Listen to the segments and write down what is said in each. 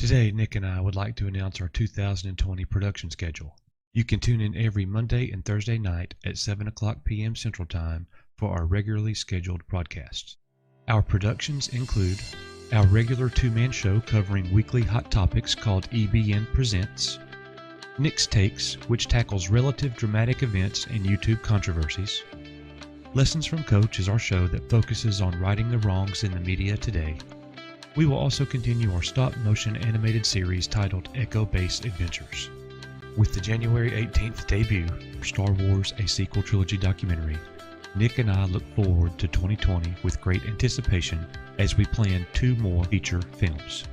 Today, Nick and I would like to announce our 2020 production schedule. You can tune in every Monday and Thursday night at 7 o'clock p.m. Central Time for our regularly scheduled broadcasts. Our productions include our regular two-man show covering weekly hot topics called EBN Presents, Nick's Takes, which tackles relative dramatic events and YouTube controversies, Lessons from Coach is our show that focuses on righting the wrongs in the media today. We will also continue our stop-motion animated series titled Echo Base Adventures. With the January 18th debut for Star Wars: A Sequel Trilogy documentary, Nick and I look forward to 2020 with great anticipation as we plan 2 more feature films.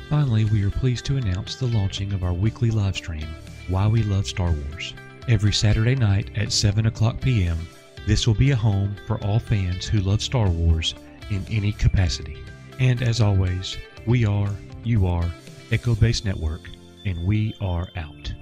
Finally, we are pleased to announce the launching of our weekly live stream, Why We Love Star Wars. Every Saturday night at 7 o'clock p.m., this will be a home for all fans who love Star Wars in any capacity. And as always, we are, you are, Echo Base Network, and we are out.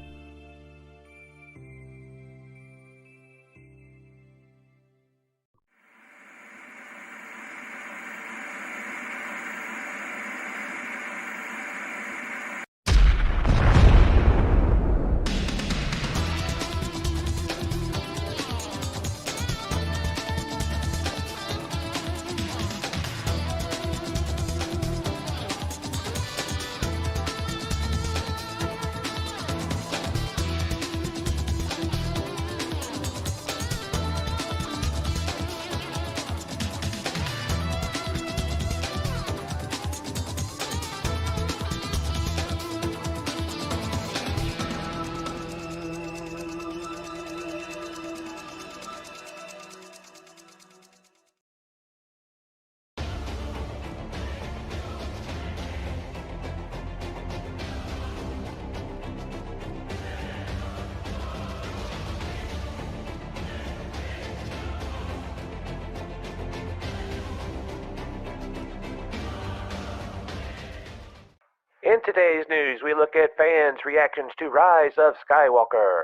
In today's news, we look at fans' reactions to Rise of Skywalker.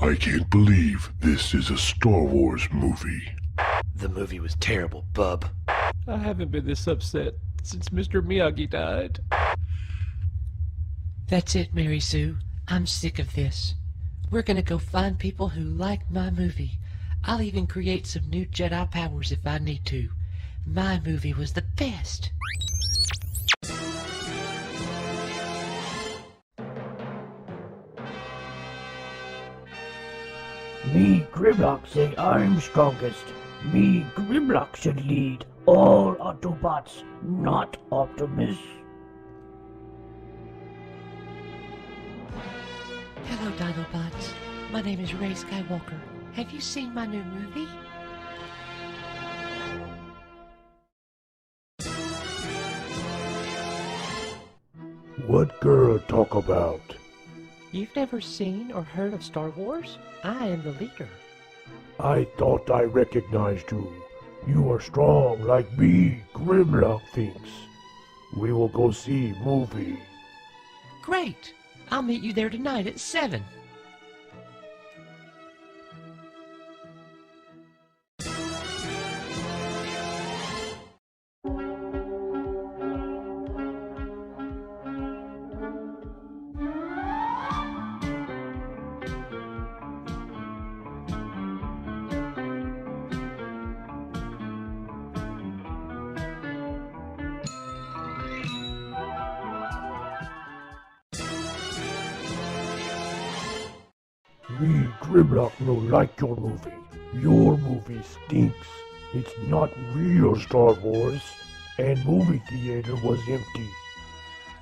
I can't believe this is a Star Wars movie. The movie was terrible, bub. I haven't been this upset since Mr. Miyagi died. That's it, Mary Sue. I'm sick of this. We're gonna go find people who like my movie. I'll even create some new Jedi powers if I need to. My movie was the best. Me, Grimlock, say I'm strongest. Me, Grimlock, should lead all Autobots, not Optimus. Hello, Dinobots. My name is Rey Skywalker. Have you seen my new movie? What girl talk about? You've never seen or heard of Star Wars? I am the leader. I thought I recognized you. You are strong like me, Grimlock thinks. We will go see movie. Great! I'll meet you there tonight at 7. Me, Grimlock, no like your movie. Your movie stinks. It's not real Star Wars, and movie theater was empty.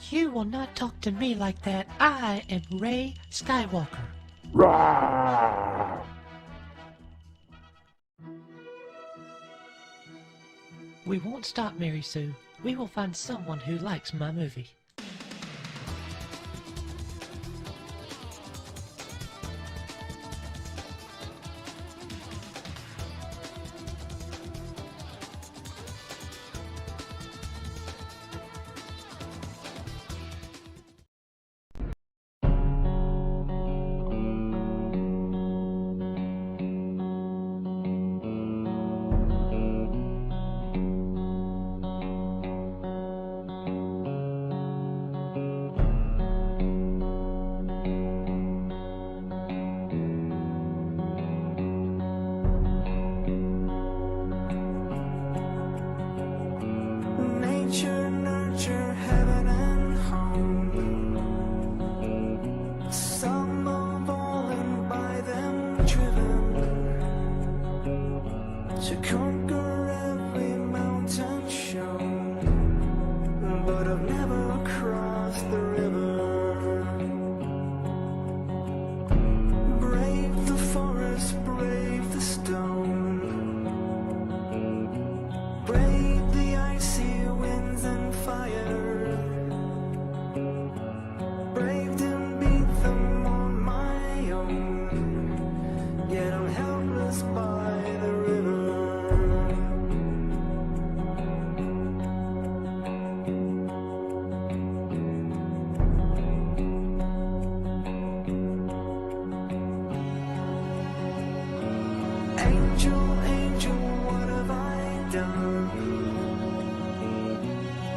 You will not talk to me like that. I am Rey Skywalker. Rah! We won't stop, Mary Sue. We will find someone who likes my movie.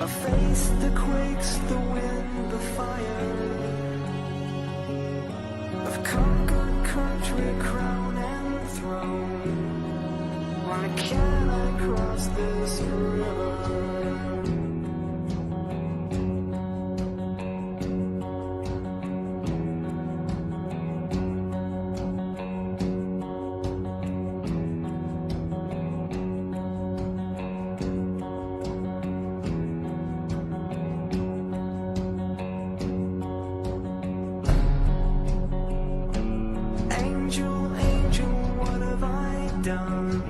A face that quakes, the wind, the fire. I've conquered country, crown and throne. Why can't I cross this river? Angel, angel, what have I done?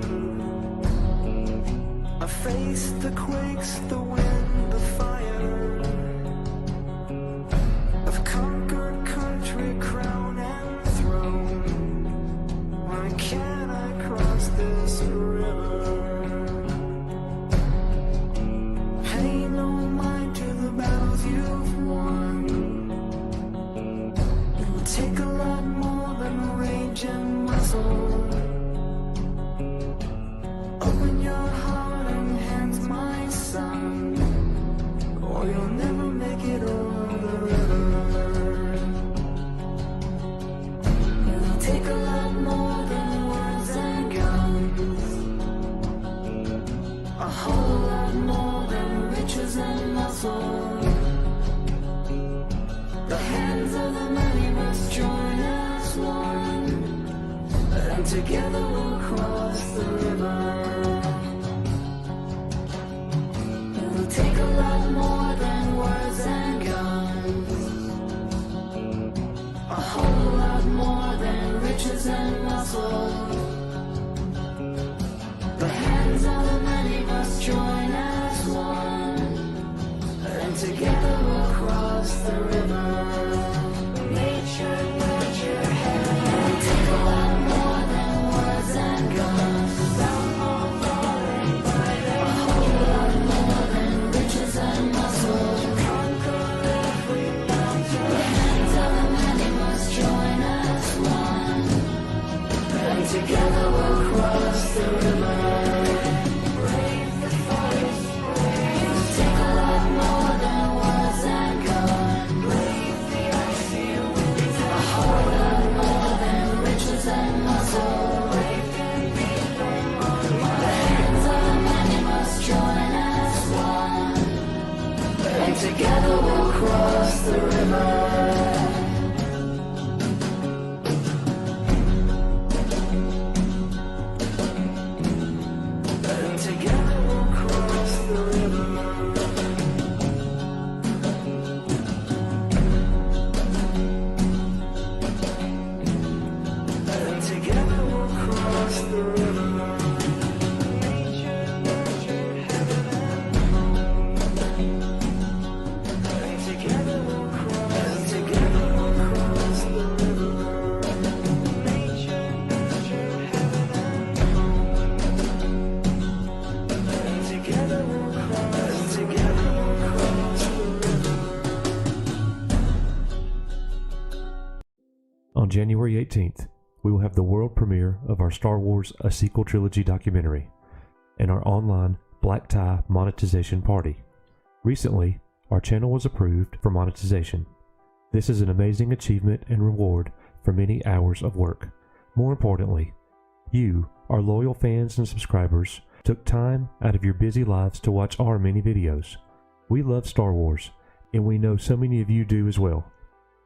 A face that quakes, the wind, the fire. I've conquered country, crown and throne. Why can't I cross this river? Pay no mind to the battles you've won. It will take a lot more than rage and muscle. Open your heart and hands, my son, or you'll never make it over the river. It'll take a lot more than words and guns, a whole lot more than riches and muscle. The hands of the many must join as one, and together we'll cross the river. It'll take a lot more than words and guns, a whole lot more than riches and muscle. The hands of the many must join as one, and together we'll cross the river. Nature, nature, heaven. It'll take a lot more than words and guns, a whole lot more than riches and muscle. Conquer every mountain. The hands of the many must join as one, and together we'll cross the river. Brave the forest, it'll take a lot more than words and guns. Brave the icy winds, a whole lot more than riches and muscle. Brave can be the hands of the many must join as one, and together we'll cross the river. And together we'll cross the river. And together we'll cross the river. Nature, nurture, heaven and home. And together we'll cross the river. Nature, nurture, heaven and home. And together we'll cross the river. On January 18th, we will have the world premiere of our Star Wars A Sequel Trilogy documentary and our online Black Tie monetization party. Recently, our channel was approved for monetization. This is an amazing achievement and reward for many hours of work. More importantly, you, our loyal fans and subscribers, took time out of your busy lives to watch our many videos. We love Star Wars, and we know so many of you do as well.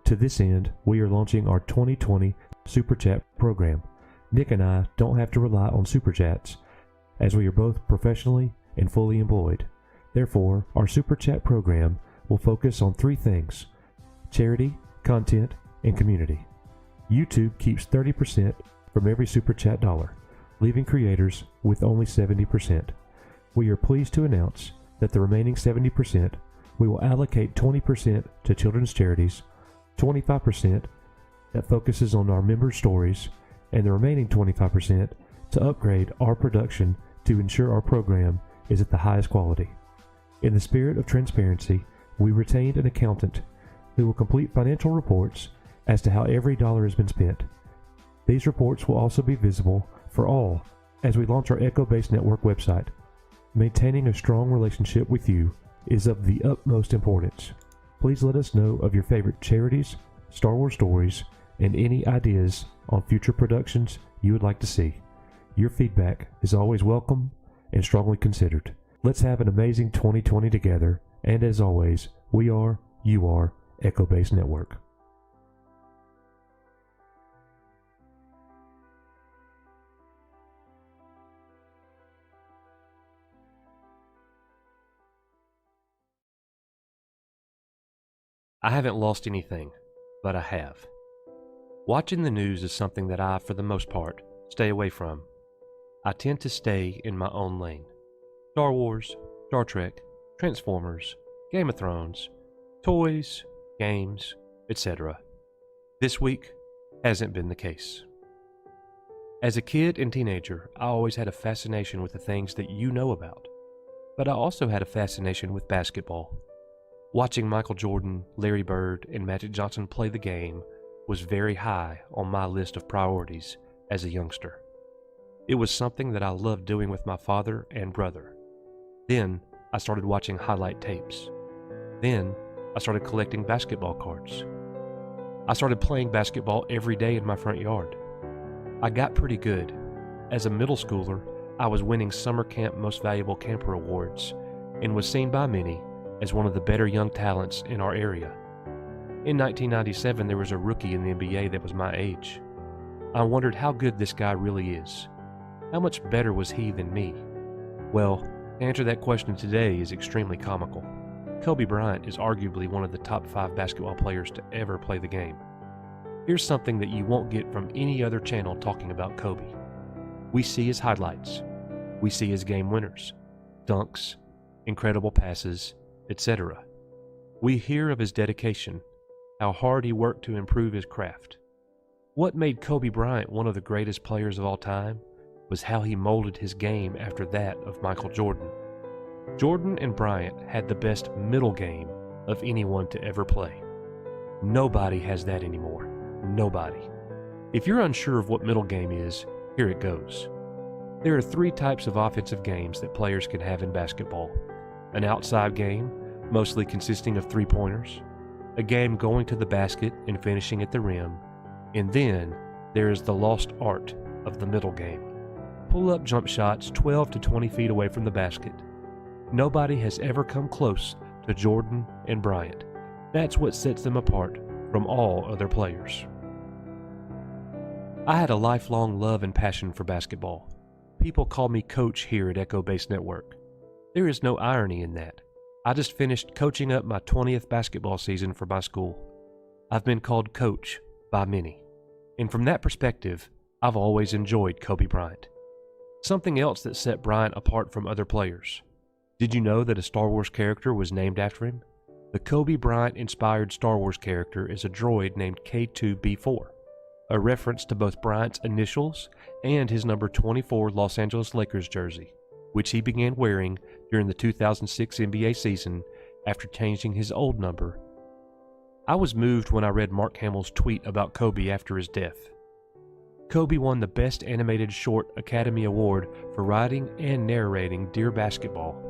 To this end, we are launching our 2020 Super Chat program. Nick and I don't have to rely on Super Chats, as we are both professionally and fully employed. Therefore, our Super Chat program will focus on three things: charity, content, and community. YouTube keeps 30% from every Super Chat dollar, leaving creators with only 70%. We are pleased to announce that the remaining 70% we will allocate 20% to children's charities, 25% that focuses on our members' stories, and the remaining 25% to upgrade our production to ensure our program is at the highest quality. In the spirit of transparency, we retained an accountant who will complete financial reports as to how every dollar has been spent. These reports will also be visible for all as we launch our Echo Base Network website. Maintaining a strong relationship with you is of the utmost importance. Please let us know of your favorite charities, Star Wars stories, and any ideas on future productions you would like to see. Your feedback is always welcome and strongly considered. Let's have an amazing 2020 together, and as always, you are Echo Base Network. I haven't lost anything, but I have. Watching the news is something that I, for the most part, stay away from. I tend to stay in my own lane. Star Wars, Star Trek, Transformers, Game of Thrones, toys, games, etc. This week hasn't been the case. As a kid and teenager, I always had a fascination with the things that you know about, but I also had a fascination with basketball. Watching Michael Jordan, Larry Bird, and Magic Johnson play the game was very high on my list of priorities as a youngster. It was something that I loved doing with my father and brother. Then I started watching highlight tapes. Then I started collecting basketball cards. I started playing basketball every day in my front yard. I got pretty good. As a middle schooler, I was winning summer camp Most Valuable Camper awards and was seen by many as one of the better young talents in our area. In 1997, there was a rookie in the NBA that was my age. I wondered how good this guy really is. How much better was he than me? Well, to answer that question today is extremely comical. Kobe Bryant is arguably one of the top 5 basketball players to ever play the game. Here's something that you won't get from any other channel talking about Kobe. We see his highlights. We see his game winners, dunks, incredible passes, etc. We hear of his dedication, how hard he worked to improve his craft. What made Kobe Bryant one of the greatest players of all time was how he molded his game after that of Michael Jordan. Jordan and Bryant had the best middle game of anyone to ever play. Nobody has that anymore. Nobody. If you're unsure of what middle game is, here it goes. There are 3 types of offensive games that players can have in basketball. An outside game, mostly consisting of 3-pointers, a game going to the basket and finishing at the rim, and then there is the lost art of the middle game. Pull-up jump shots 12 to 20 feet away from the basket. Nobody has ever come close to Jordan and Bryant. That's what sets them apart from all other players. I had a lifelong love and passion for basketball. People call me coach here at Echo Base Network. There is no irony in that. I just finished coaching up my 20th basketball season for my school. I've been called coach by many. And from that perspective, I've always enjoyed Kobe Bryant. Something else that set Bryant apart from other players. Did you know that a Star Wars character was named after him? The Kobe Bryant-inspired Star Wars character is a droid named K2B4, a reference to both Bryant's initials and his number 24 Los Angeles Lakers jersey, which he began wearing during the 2006 NBA season after changing his old number. I was moved when I read Mark Hamill's tweet about Kobe after his death. Kobe won the Best Animated Short Academy Award for writing and narrating Dear Basketball.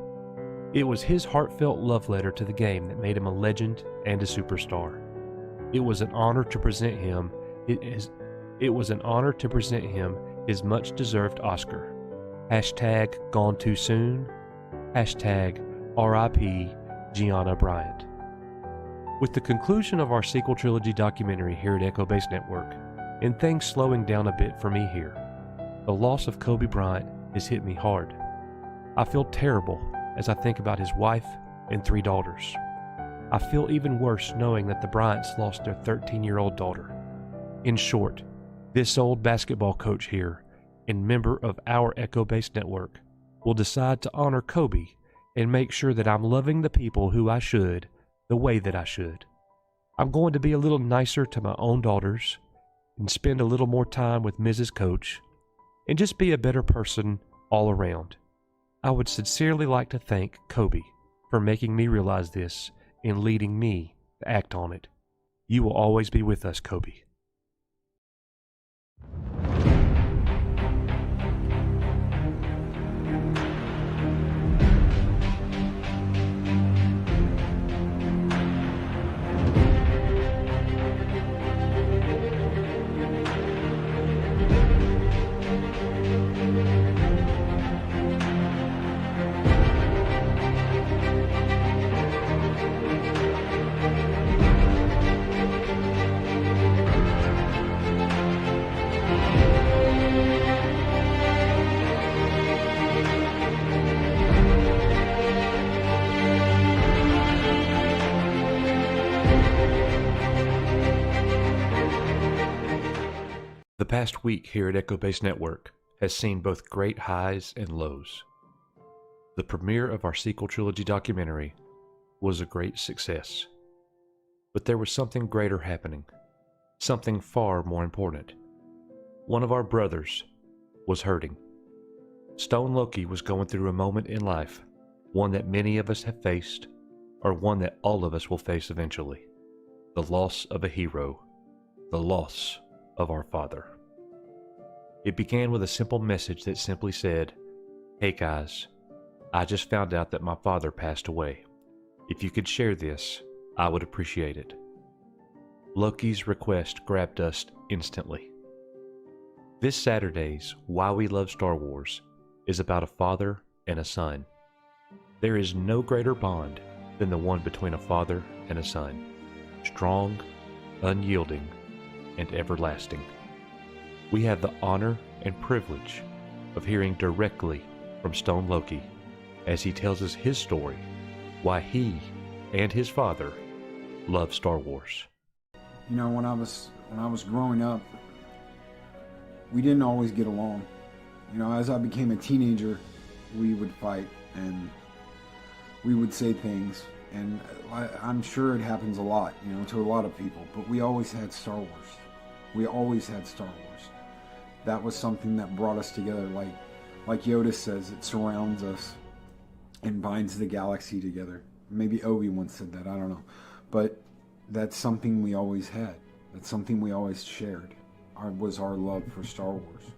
It was his heartfelt love letter to the game that made him a legend and a superstar. It was an honor to present him his much-deserved Oscar. Hashtag Gone Too Soon. Hashtag RIP Gianna Bryant. With the conclusion of our sequel trilogy documentary here at Echo Base Network, and things slowing down a bit for me here, the loss of Kobe Bryant has hit me hard. I feel terrible as I think about his wife and 3 daughters. I feel even worse knowing that the Bryants lost their 13-year-old daughter. In short, this old basketball coach here and member of our Echo Base Network will decide to honor Kobe and make sure that I'm loving the people who I should, the way that I should. I'm going to be a little nicer to my own daughters and spend a little more time with Mrs. Coach and just be a better person all around. I would sincerely like to thank Kobe for making me realize this and leading me to act on it. You will always be with us, Kobe. past week here at Echo Base Network has seen both great highs and lows. The premiere of our sequel trilogy documentary was a great success. But there was something greater happening, something far more important. One of our brothers was hurting. Stone Loki was going through a moment in life, one that many of us have faced, or one that all of us will face eventually. The loss of a hero, the loss of our father. It began with a simple message that simply said, "Hey guys, I just found out that my father passed away. If you could share this, I would appreciate it." Loki's request grabbed us instantly. This Saturday's Why We Love Star Wars is about a father and a son. There is no greater bond than the one between a father and a son. Strong, unyielding, and everlasting. We have the honor and privilege of hearing directly from Stone Loki as he tells us his story, why he and his father love Star Wars. You know, when I was growing up, we didn't always get along. You know, as I became a teenager, we would fight and we would say things, and I'm sure it happens a lot, you know, to a lot of people, but we always had Star Wars. We always had Star Wars. That was something that brought us together. Like Yoda says, it surrounds us and binds the galaxy together. Maybe Obi once said that, I don't know. But that's something we always had. That's something we always shared. Was our love for Star Wars.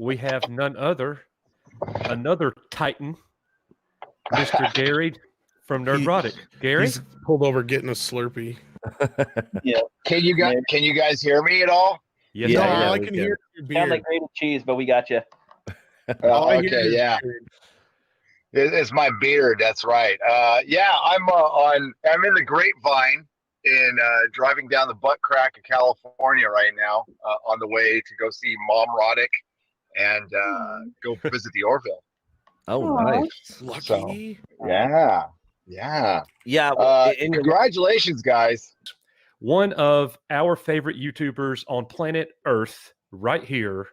we have another Titan, Mr. Gary from Nerdrotic. Gary? He's pulled over getting a Slurpee. Yeah. Can you guys hear me at all? Yes, No, I I can hear your Sound beard. like grated cheese, but we got you. All I hear Okay, is yeah. beard. It's my beard. That's right. Yeah, I'm in the Grapevine in driving down the butt crack of California right now on the way to go see Mom Roddick and go visit the Orville. Oh, nice. Lucky. Yeah. Yeah. Congratulations, guys. One of our favorite YouTubers on planet Earth, right here,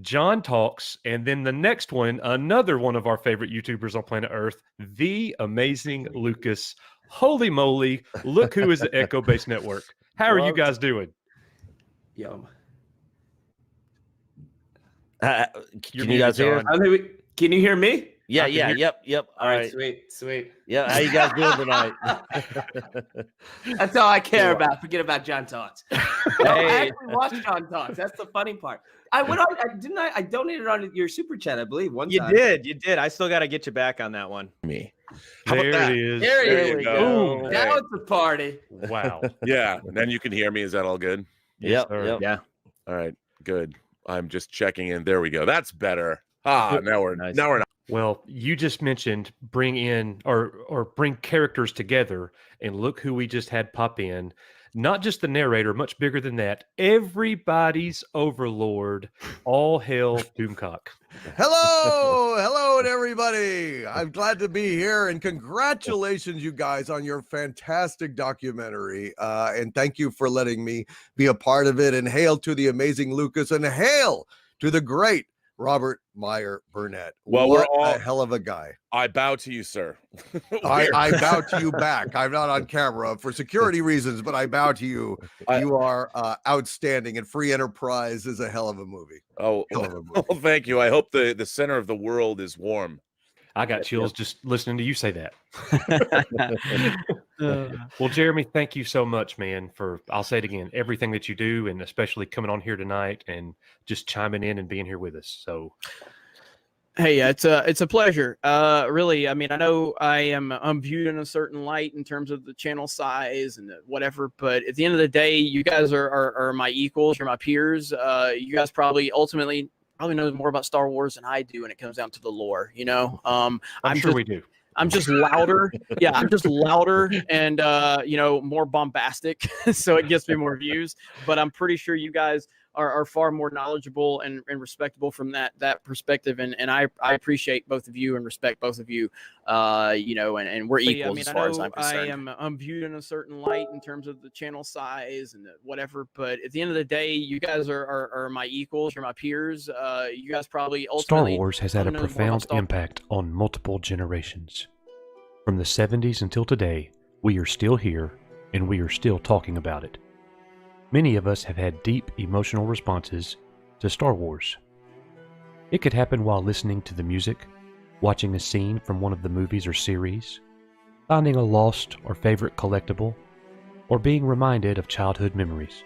John Talks, and then the next one, another one of our favorite YouTubers on planet Earth, the amazing Lucas. Holy moly, look who is the Echo Base Network. How are you guys doing? Yum. Can You're you guys hear? muted, Can you hear me? Yeah, I can yeah, hear- yep. All right, sweet. Yeah, how you guys doing tonight? That's all I care about. Forget about John Talks. I Hey, actually watched John Talks. That's the funny part. I went on. I donated on your super chat, I believe. One You time. did. I still got to get you back on that one. Me. There it is. There you go. Ooh, now it's a party. Wow. Yeah. Then you can hear me. Is that all good? yep, sir. yep. Yeah. All right. Good. I'm just checking in. There we go. That's better. Now we're Nice. not. Well, you just mentioned bring in or bring characters together, and look who we just had pop in. Not just the narrator, much bigger than that. Everybody's overlord. All hail Doomcock. Hello, everybody. I'm glad to be here, and congratulations, you guys, on your fantastic documentary. And thank you for letting me be a part of it. And hail to the amazing Lucas, and hail to the great Robert Meyer Burnett. Well, what we're all- a hell of a guy. I bow to you, sir. I bow to you back. I'm not on camera for security reasons, but I bow to you. You are outstanding, and Free Enterprise is a hell of a movie. Oh, Hell of a movie. well, thank you. I hope the center of the world is warm. I got chills just listening to you say that. Well, Jeremy, thank you so much, man, for, I'll say it again, everything that you do, and especially coming on here tonight and just chiming in and being here with us. So, hey, it's a pleasure. Really, I mean, I know I'm viewed in a certain light in terms of the channel size and whatever, but at the end of the day, you guys are my equals, you're my peers. You guys probably ultimately know more about Star Wars than I do when it comes down to the lore, you know. I'm sure we do. I'm just louder. Yeah, I'm just louder and more bombastic, so it gets me more views. But I'm pretty sure you guys are far more knowledgeable and respectable from that perspective, and I appreciate both of you and respect both of you. And we're equals as far as I'm concerned. I'm viewed in a certain light in terms of the channel size and whatever. But at the end of the day, you guys are my equals. You're my peers. You guys probably ultimately. Star Wars has had a profound impact on multiple generations. From the 70s until today, we are still here, and we are still talking about it. Many of us have had deep emotional responses to Star Wars. It could happen while listening to the music, watching a scene from one of the movies or series, finding a lost or favorite collectible, or being reminded of childhood memories.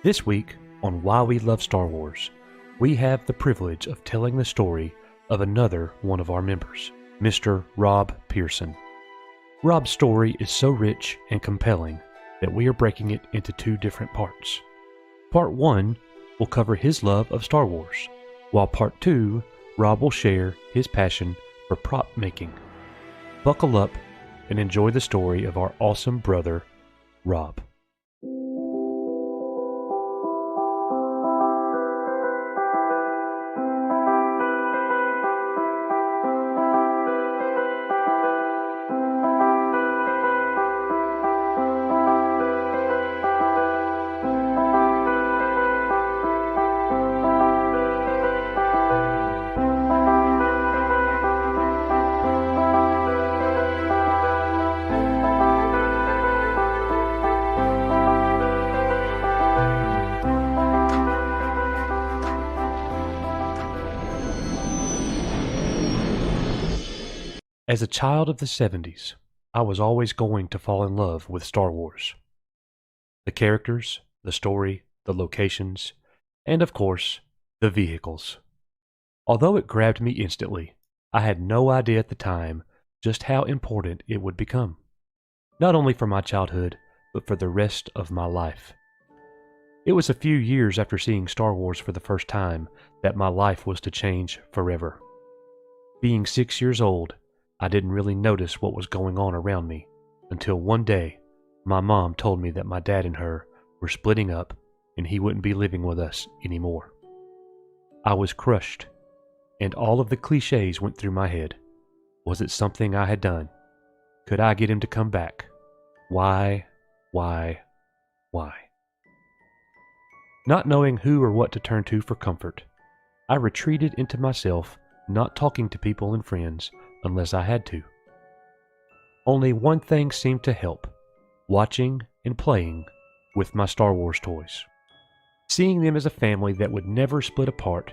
This week, on Why We Love Star Wars, we have the privilege of telling the story of another one of our members, Mr. Rob Pearson. Rob's story is so rich and compelling that we are breaking it into two different parts. Part 1 will cover his love of Star Wars, while Part 2, Rob will share his passion for prop making. Buckle up and enjoy the story of our awesome brother, Rob. As a child of the 70s, I was always going to fall in love with Star Wars. The characters, the story, the locations, and of course, The vehicles. Although it grabbed me instantly, I had no idea at the time just how important it would become. Not only for my childhood, but for the rest of my life. It was a few years after seeing Star Wars for the first time that my life was to change forever. Being 6 years old, I didn't really notice what was going on around me until one day my mom told me that my dad and her were splitting up and he wouldn't be living with us anymore. I was crushed, and all of the cliches went through my head. Was it something I had done? Could I get him to come back? Why? Not knowing who or what to turn to for comfort, I retreated into myself, not talking to people and friends unless I had to. Only one thing seemed to help: watching and playing with my Star Wars toys. Seeing them as a family that would never split apart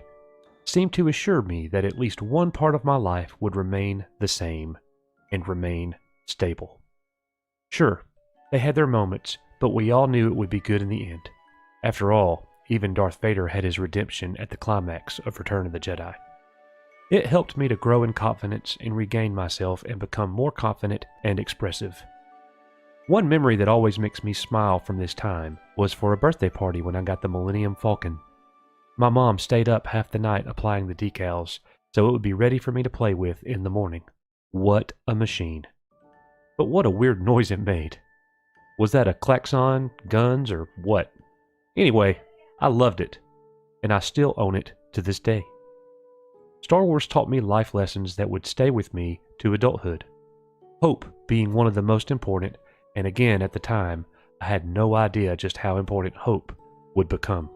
seemed to assure me that at least one part of my life would remain the same and remain stable. Sure, they had their moments, but we all knew it would be good in the end. After all, even Darth Vader had his redemption at the climax of Return of the Jedi. It helped me to grow in confidence and regain myself and become more confident and expressive. One memory that always makes me smile from this time was for a birthday party when I got the Millennium Falcon. My mom stayed up half the night applying the decals so it would be ready for me to play with in the morning. What a machine. But what a weird noise it made. Was that a klaxon, guns, or what? Anyway, I loved it, and I still own it to this day. Star Wars taught me life lessons that would stay with me to adulthood. Hope being one of the most important, and again at the time, I had no idea just how important hope would become.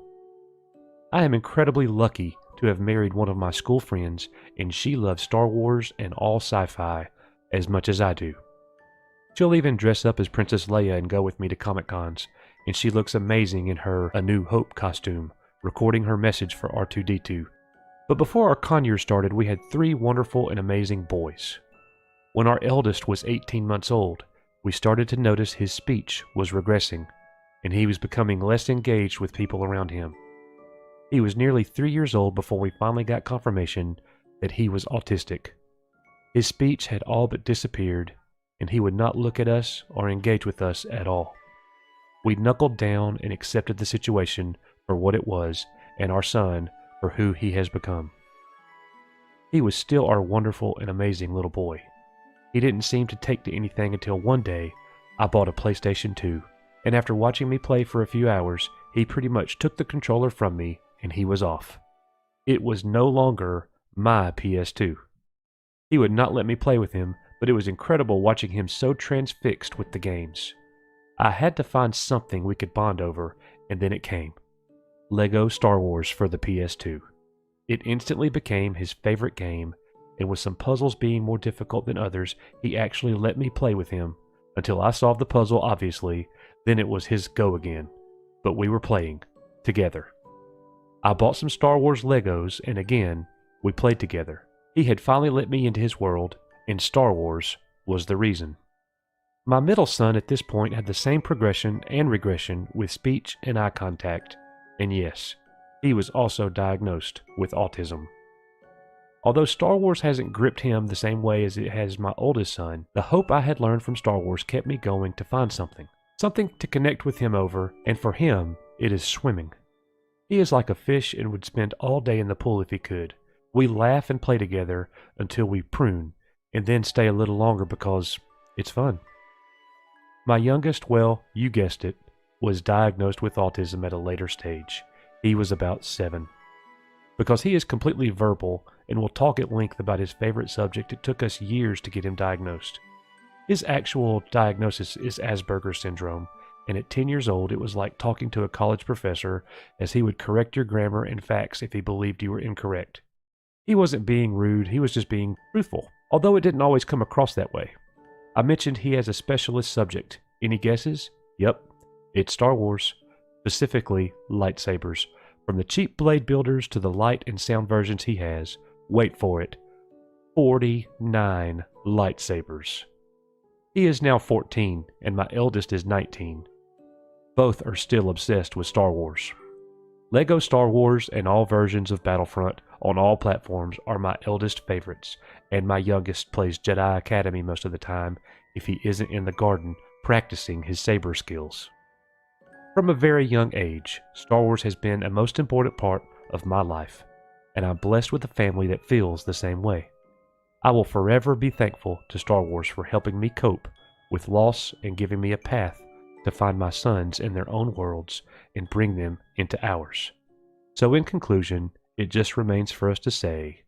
I am incredibly lucky to have married one of my school friends, and she loves Star Wars and all sci-fi as much as I do. She'll even dress up as Princess Leia and go with me to Comic Cons, and she looks amazing in her A New Hope costume, recording her message for R2-D2. But before our con year started, we had 3 wonderful and amazing boys. When our eldest was 18 months old, we started to notice his speech was regressing, and he was becoming less engaged with people around him. He was nearly 3 years old before we finally got confirmation that he was autistic. His speech had all but disappeared, and he would not look at us or engage with us at all. We knuckled down and accepted the situation for what it was, and our son for who he has become. He was still our wonderful and amazing little boy. He didn't seem to take to anything until one day I bought a PlayStation 2, and after watching me play for a few hours, he pretty much took the controller from me and he was off. It was no longer my PS2. He would not let me play with him, but it was incredible watching him so transfixed with the games. I had to find something we could bond over, and then it came. Lego Star Wars for the PS2. It instantly became his favorite game, and with some puzzles being more difficult than others, he actually let me play with him, until I solved the puzzle obviously, then it was his go again. But we were playing, together. I bought some Star Wars Legos, and again, we played together. He had finally let me into his world, and Star Wars was the reason. My middle son at this point had the same progression and regression with speech and eye contact, and yes, he was also diagnosed with autism. Although Star Wars hasn't gripped him the same way as it has my oldest son, the hope I had learned from Star Wars kept me going to find something to connect with him over, and for him, it is swimming. He is like a fish and would spend all day in the pool if he could. We laugh and play together until we prune, and then stay a little longer because it's fun. My youngest, well, you guessed it, was diagnosed with autism at a later stage. He was about 7. Because he is completely verbal and will talk at length about his favorite subject, it took us years to get him diagnosed. His actual diagnosis is Asperger's syndrome, and at 10 years old it was like talking to a college professor, as he would correct your grammar and facts if he believed you were incorrect. He wasn't being rude, he was just being truthful, although it didn't always come across that way. I mentioned he has a specialist subject. Any guesses? Yep, it's Star Wars, specifically lightsabers. From the cheap blade builders to the light and sound versions he has, wait for it, 49 lightsabers. He is now 14, and my eldest is 19. Both are still obsessed with Star Wars. Lego Star Wars and all versions of Battlefront on all platforms are my eldest favorites, and my youngest plays Jedi Academy most of the time if he isn't in the garden practicing his saber skills. From a very young age, Star Wars has been a most important part of my life, and I'm blessed with a family that feels the same way. I will forever be thankful to Star Wars for helping me cope with loss and giving me a path to find my sons in their own worlds and bring them into ours. So in conclusion, it just remains for us to say,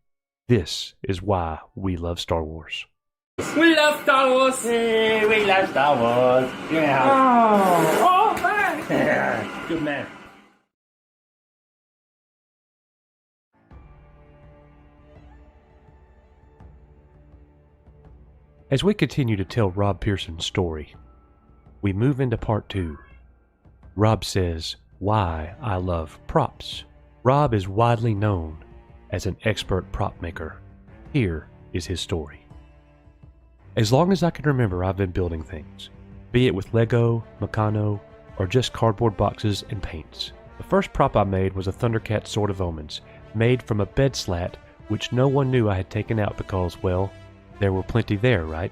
this is why we love Star Wars. We love Star Wars. Hey, we love Star Wars. Yeah. Oh man. Yeah. Good man. As we continue to tell Rob Pearson's story, we move into part 2. Rob says, why I love props. Rob is widely known as an expert prop maker. Here is his story. As long as I can remember, I've been building things, be it with Lego, Meccano, or just cardboard boxes and paints. The first prop I made was a Thundercat Sword of Omens, made from a bed slat which no one knew I had taken out because, well, there were plenty there, right?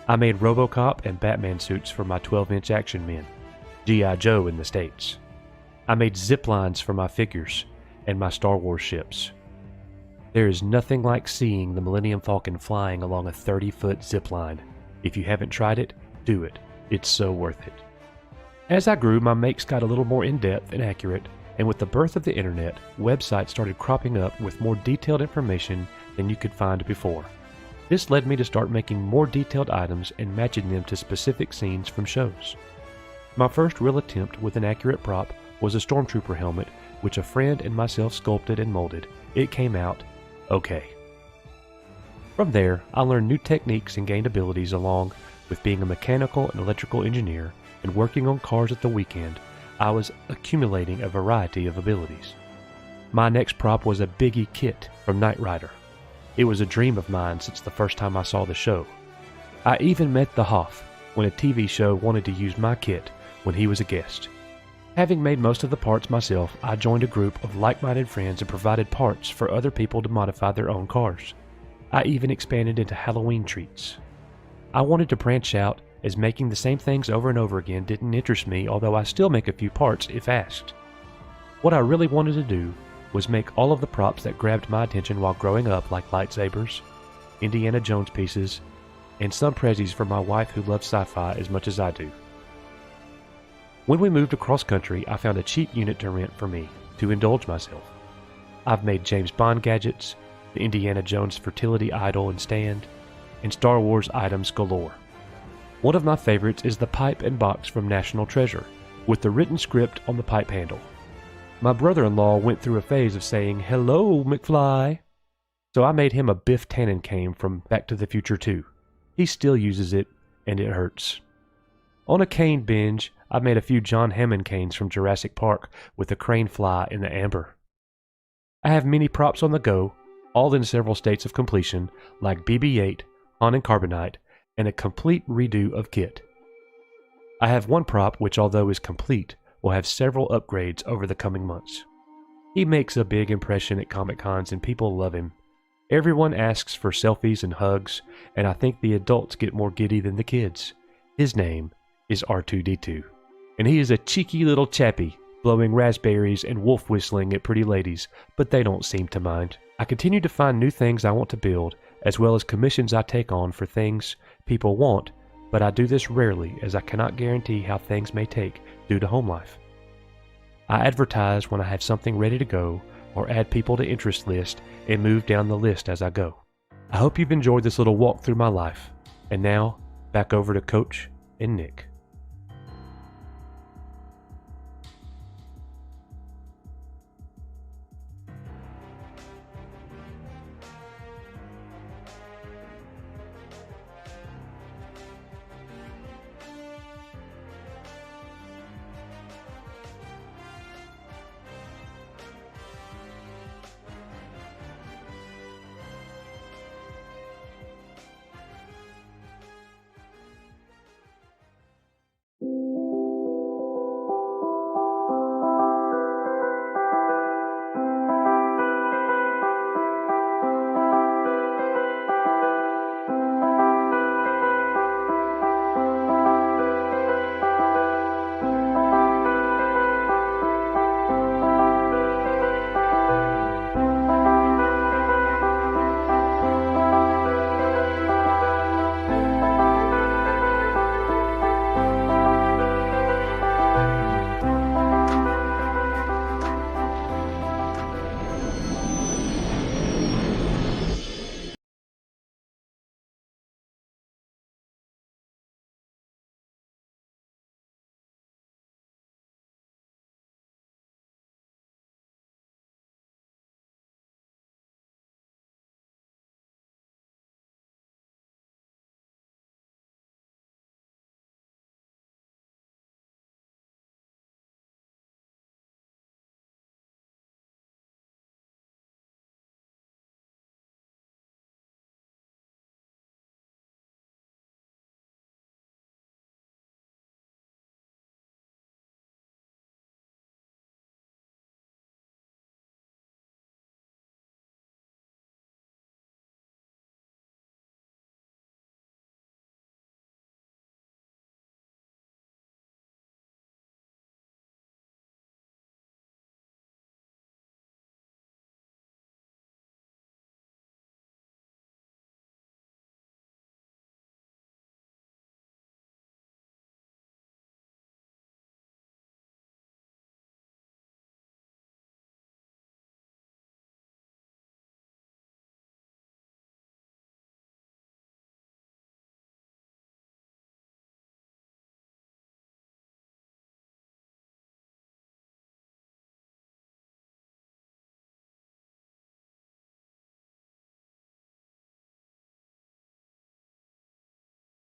I made RoboCop and Batman suits for my 12-inch action men, G.I. Joe in the States. I made zip lines for my figures and my Star Wars ships. There is nothing like seeing the Millennium Falcon flying along a 30-foot zip line. If you haven't tried it, do it. It's so worth it. As I grew, my makes got a little more in-depth and accurate, and with the birth of the internet, websites started cropping up with more detailed information than you could find before. This led me to start making more detailed items and matching them to specific scenes from shows. My first real attempt with an accurate prop was a Stormtrooper helmet, which a friend and myself sculpted and molded. It came out okay. From there, I learned new techniques and gained abilities along with being a mechanical and electrical engineer and working on cars at the weekend. I was accumulating a variety of abilities. My next prop was a Biggie kit from Knight Rider. It was a dream of mine since the first time I saw the show. I even met the Hoff when a TV show wanted to use my kit when he was a guest. Having made most of the parts myself, I joined a group of like-minded friends and provided parts for other people to modify their own cars. I even expanded into Halloween treats. I wanted to branch out, as making the same things over and over again didn't interest me, although I still make a few parts if asked. What I really wanted to do was make all of the props that grabbed my attention while growing up, like lightsabers, Indiana Jones pieces, and some prezzies for my wife who loves sci-fi as much as I do. When we moved across country, I found a cheap unit to rent for me to indulge myself. I've made James Bond gadgets, the Indiana Jones fertility idol and stand, and Star Wars items galore. One of my favorites is the pipe and box from National Treasure, with the written script on the pipe handle. My brother-in-law went through a phase of saying, "Hello, McFly," so I made him a Biff Tannen cane from Back to the Future 2. He still uses it, and it hurts. On a cane binge, I made a few John Hammond canes from Jurassic Park with the crane fly in the amber. I have many props on the go, all in several states of completion, like BB-8, Han and Carbonite, and a complete redo of Kit. I have one prop which, although is complete, will have several upgrades over the coming months. He makes a big impression at Comic Cons and people love him. Everyone asks for selfies and hugs, and I think the adults get more giddy than the kids. His name is R2-D2, and he is a cheeky little chappy, blowing raspberries and wolf whistling at pretty ladies, but they don't seem to mind. I continue to find new things I want to build, as well as commissions I take on for things people want, but I do this rarely as I cannot guarantee how things may take due to home life. I advertise when I have something ready to go, or add people to interest list and move down the list as I go. I hope you've enjoyed this little walk through my life, and now back over to Coach and Nick.